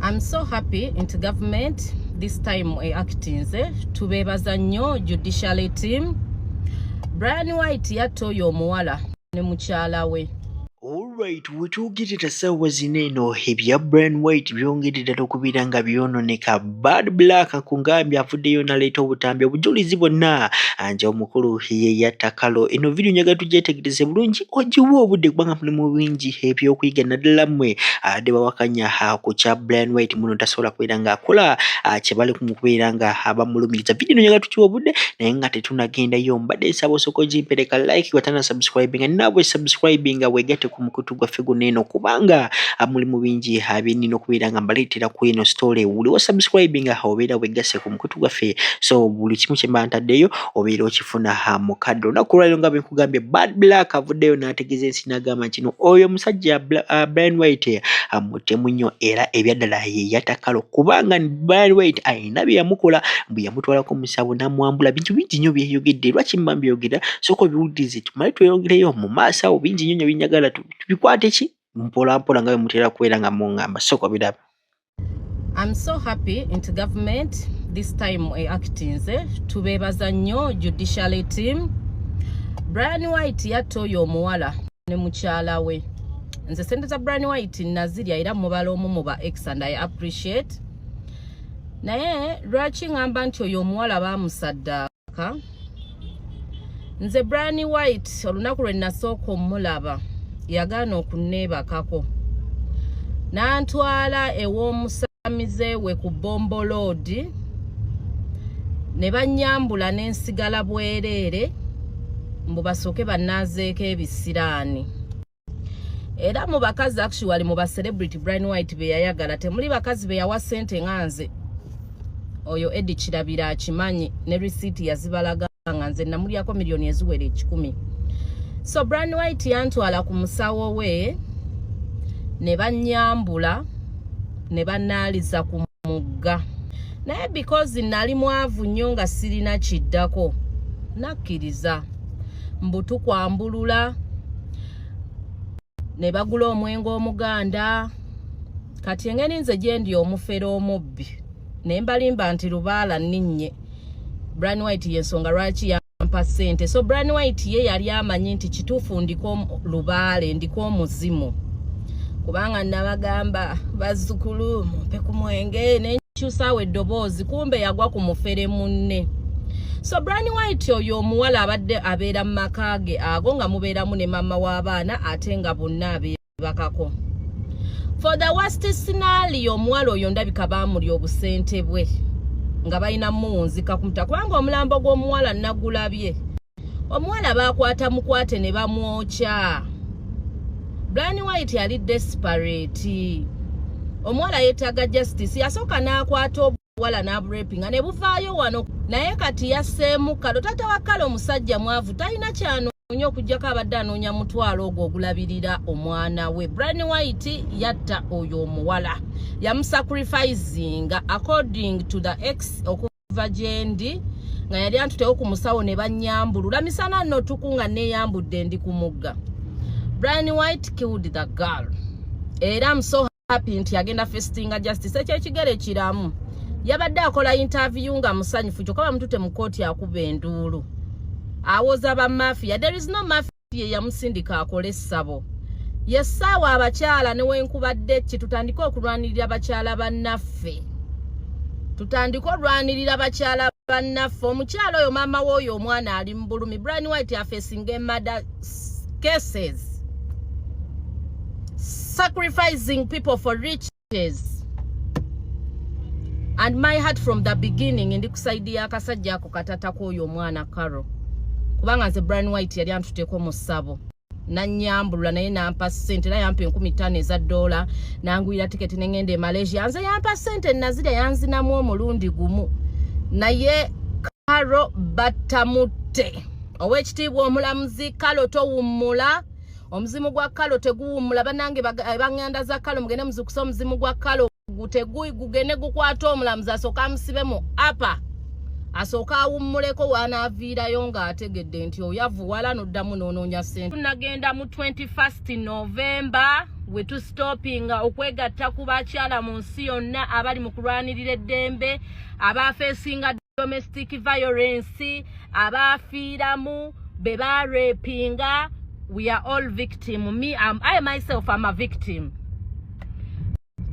I'm so happy into government this time actinze tubebaza nnyo judiciary team. Brian White yatoyo omuwala ne mukyala we. Alright, wetuugirira ssaawa zino eno ebya Brian White byongedde okubira nga byononeka. Badblack kungambye avuddeyo naleeta obutambi obujulizi bwonna anja omukulu ye yatta Caro. Eno video nyaga tugyetegereze bulungi ogiwa obudde kubanga mulimu bingi ebyokuyiga naddala mmwe ade bawakanya ku kya Brian White muno tasobola kubeera nga akola kye bali kumukubeera nga abamulumiriza. Video nyaga tukiwa obudde naye nga tetunagendayo mbadde nsaba osooka ogimpereka like watana subscribing nabwe subscribing wegate ku mukutu gwaffe guno kubanga mulimu bingi abyenina okubeera nga mbaleetera ku eno story wuli wa subscribing obeera weggase ku mukutu gwaffe so buli kimu kye mba ntaddeyo obeera okifuna mu kaddo. Olunaku lwaleero nga bwe nkugambye Badblack avuddeyo n'ategeeza ensi n'agamba nti oyo omusajja Brian White mutemu nnyo era ebyaddala ye yatta Caro kubanga Brian White ayina bye yamukola bwe yamutwalako omusawo n'amwambula bintu bingi nnyo byeyogedde. Lwaki mba mbyogera sooka obiwulirize tumale tweyongereyo mu maaso awo bingi nnyo binyagala tubikwate ki mpola mpola nga bwe mutera kubeera nga muŋŋamba sooka biraba. I'm so happy into government this time actinze tubebaza nnyo judiciary team. Brian White yatoyo omuwala ne mukyala we. Nze sente za Brian White nazirya era mubala omu mu ba ex and I appreciate. Naye lwaki ngamba nti oyo omuwala baamusaddaaka? Nze Brian White olunaku lwe nasooka omulaba yagaana okunneebakako n'antwala ew'omusamize we ku Bombo Road ne bannyambula n'ensigala bwereere mbu basooke bannaazeeko ebisiraani. Era mu bakazi actually mu ba celebrity Brian White be yayagala temuli bakazi be yawa ssente nga nze oyo Eddie Kirabira akimanyi ne receipt yazibalaga nga nze namulyako miliyoni eziwera 10. So Brian White yantwala ku musawo we ne bannyambula ne bannaaliza ku mugga. Naye because nali mwavu nnyo nga sirina kiddako nakkiriza mbu tukwambulula ne bagula omwenge omuganda. Kati engeri nze gye ndi omufere omubbi ne mbalimba nti lubaala nninnye Brian White yensonga lwaki yampa ssente. So Brian White ye yali amanyi nti kituufu ndiko lubaale ndiko omuzimu kubanga nabagamba bazzukulu mumpe ku mwenge nenkyusaawo eddoboozi kumbe yagwa ku mufere munne. So Brian White oyo omuwala abadde abeera mu maka ge ago nga mubeeramu ne mama w'abaana ate nga bonna abeebakako. For the worst scenario omuwala oyo ndabika baamuli obusente bwe nga balina muwunzika kumuta kubanga omulambo gw'omuwala nagulabye. Omuwala baakwata mukwate ne bamwokya. Brian White yali desperate. Omuwala yeetaaga justice yasooka n'akwata obuwala n'aburepinga ne buvaayo wano naye kati yasseemu Caro. Taata wa Caro omusajja mwavu talina kyanoonya okuggyako abadde anoonya mutwalo ogwo ogulabirira omwana we. Brian White yatta oyo omuwala yamusacrificinga according to the ex okuva gyendi nga yali antutewo ku musawo ne bannyambulula misana nno tuku nga neeyambudde ndi ku mugga. Brian White killed the girl. Era I'm so happy nti agenda festinga justice ekyekigere kiramu. Yabadde akola interview nga musanyufu kyokka bamutute mu kooti akuba enduulu awoza ba mafia. There is no mafia yamusindika akole essabo. Yessaawa abakyala ne wenkubadde ki tutandike okulwanirira abakyala bannaffe. Tutandike olwanirira abakyala bannaffe. Omukyala oyo maama w'oyo omwana ali mu bulumi. Brian White afacing murder cases. Sacrificing people for riches. And my heart from the beginning ndi kusaidia akasajja ako katata k'oyo omwana Caro. Kubanga nze Brian White yali antuteeko mu ssabo. Nannyambulula naye nampa ssente naye yampa $10,000 eza dola nangwira tiketi nengende e Malaysia. Nze yampa ssente nazirya yanzinamu omulundi gumu. Naye Caro batamutte. Owekitiibwa omulamuzi Caro towummula. Omuzimu gwa Caro teguwummula. Bannange banganda za Caro mugende muzikusa omuzimu gwa Caro gutegui gugende gukwata omulamuzi asooka amusibemu apa asooka awummuleko w'anaaviirayo ng'ategedde nti oyavuwala n'oddamu n'onoonya ssente. Tunagenda mu 21st November we tustopinga okwegatta ku bakyala mu nsi yonna abali mu kulwanirira eddembe, abaafeesinga domestic violence, abaafiiramu, be baarepinga. We are all victim. I myself am a victim.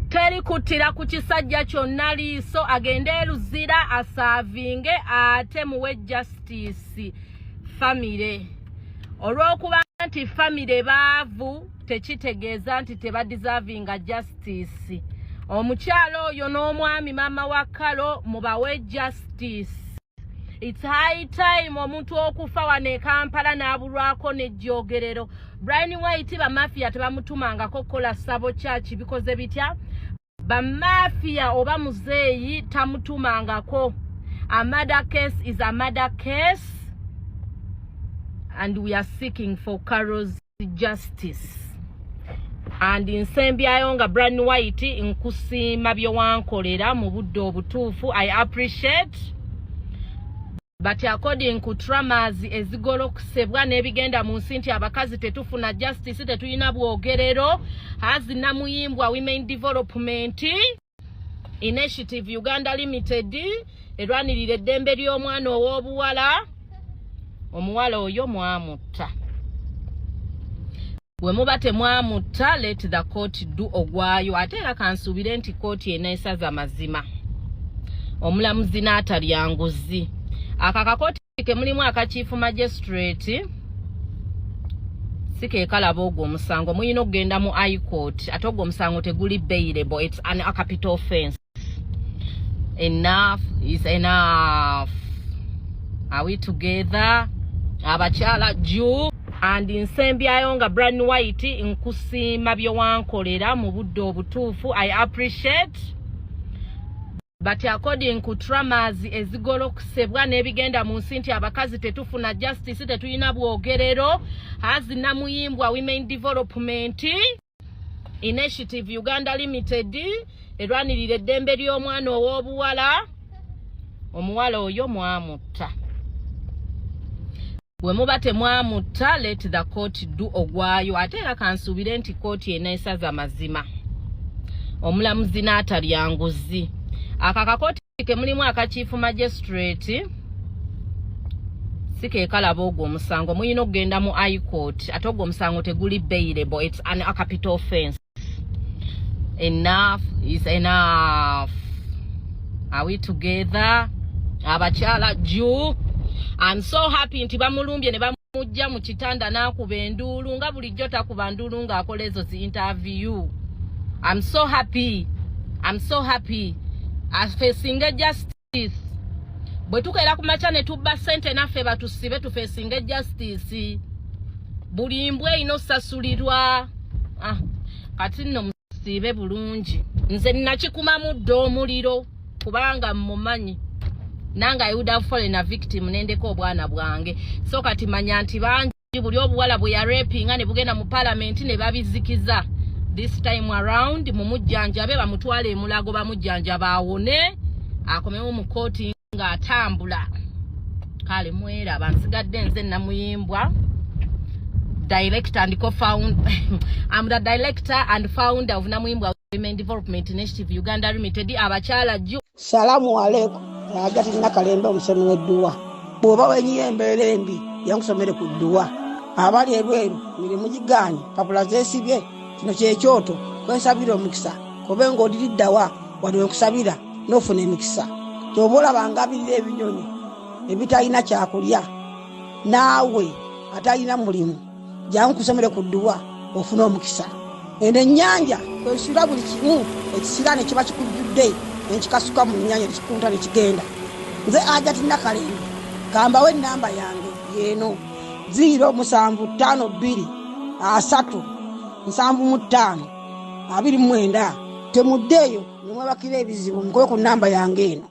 Teri kutira ku kisajja kyonna liiso agende eruzira asaavinge ate muwe justice family. Olw'okuba nti family baavu tekitegeeza nti tebadiservinga justice. Omukyalo oyo n'omwami mama wa Caro mubawe justice. It's high time omuntu okufa wano e Kampala n'abulwako n'ejjogerero. Brian White bamafia tebamutumangako kukola sabo kyaki bikoze bitya? Bamafia oba muzeeyi tamutumangako. A murder case is a murder case, and we are seeking for Caro's justice. And nsembyayo nga Brian White nkusiima byowankolera mu budde obutuufu. I appreciate. But according to traumas ezigolokesebwa n'ebigenda mu nsi nti abakazi tetufuna justice tetuyina bwogerero, hazina muyimbwa Women Development Initiative Uganda Limited erwanirira eddembe ly'omwana ow'obuwala, omuwala oyo mwamutta. Bwe muba temwamutta, let the court do ogwayo. Ate era kansuubire nti kooti eneesaza mazima, omulamuzi n'atalya nguzi. Akakakooti ke mulimu akachifu magistrate sike kalaba ogwo omusango muyina okugenda mu high court ate ogwo omusango teguli bailable. It's a capital offense. Enough is enough. Are we together? Abakyala juu. And nsembyayo nga Brian White nkusiima byowankolera mu budde obutuufu. I appreciate. But according to traumas ezigolokesebwa n'ebigenda mu nsi nti abakazi tetufuna justice tetuyina bwogerero, hazina muyimbwa Women Development Initiative Uganda Limited erwanirira eddembe ly'omwana ow'obuwala, omuwala oyo mwamutta. Bwe muba temwamutta, let the court do ogwayo. Ate era kansuubire nti kooti eneesaza mazima, omulamuzi n'atalya nguzi. Akakakooti ke mulimu akachifu magistrate sike kalaba ogwo omusango muyina okugenda mu high court ate ogwo omusango teguli bailable. It's a capital offense. Enough is enough. Are we together? Abakyala juu. I'm so happy nti bamulumbye ne bamujja mu kitanda n'akuba enduulu nga bulijjo takuba nduulu ng'akola ezo zi interview. I'm so happy. I'm so happy. Facing justice. Bwe tukeera ku makya ne tubba ssente naffe batusibe tufeesinge justice. Buli mbwa ino sasulirwa. Kati nno musiibe bulungi. Nze nakikuma muddo omuliro kubanga mmumanyi. Nanga I would have fallen a victim nendeko obwana bwange. So kati manya nti bangi buli obuwala bwe ya rapinga ne bugenda mu parliament ne babizikiza. This time around mumujjanjabe bamutwale emulago bamujjanjaba awone akomewo mu kooti nga atambula. Kale mwera bansigadde nze namuyimbwa director and co-founder I'm the director and founder of Namuyimbwa Women Development Initiative Uganda Limited. Abakyala juu. Salamu alaikum. Agati nakalembe omusomi w'edduwa. Bw'oba wenyiyembeera embi yankusomere ku dduwa. Abali ebweru mirimu gigaanyi papula zeesibye. Kino kyekyoto kwensabira omukisa kobe ng'odiriddawa wali wenkusabira n'ofuna emikisa. Ky'oba olaba ngabirira ebinyonyi ebitalina kyakulya naawe atalina mulimu jangu kusomere ku dduwa ofuna omukisa. Eno ennyanja kwesula buli kimu ekisira ne kiba kikujjudde nekikasuka mu nnyanja nekikunta nekigenda. Nze Agati Nakalembe gambawo ennamba yange yeeno 0752375 temuddeeyo ne mwebakira ebizibu mukobe ku nnamba yange eno.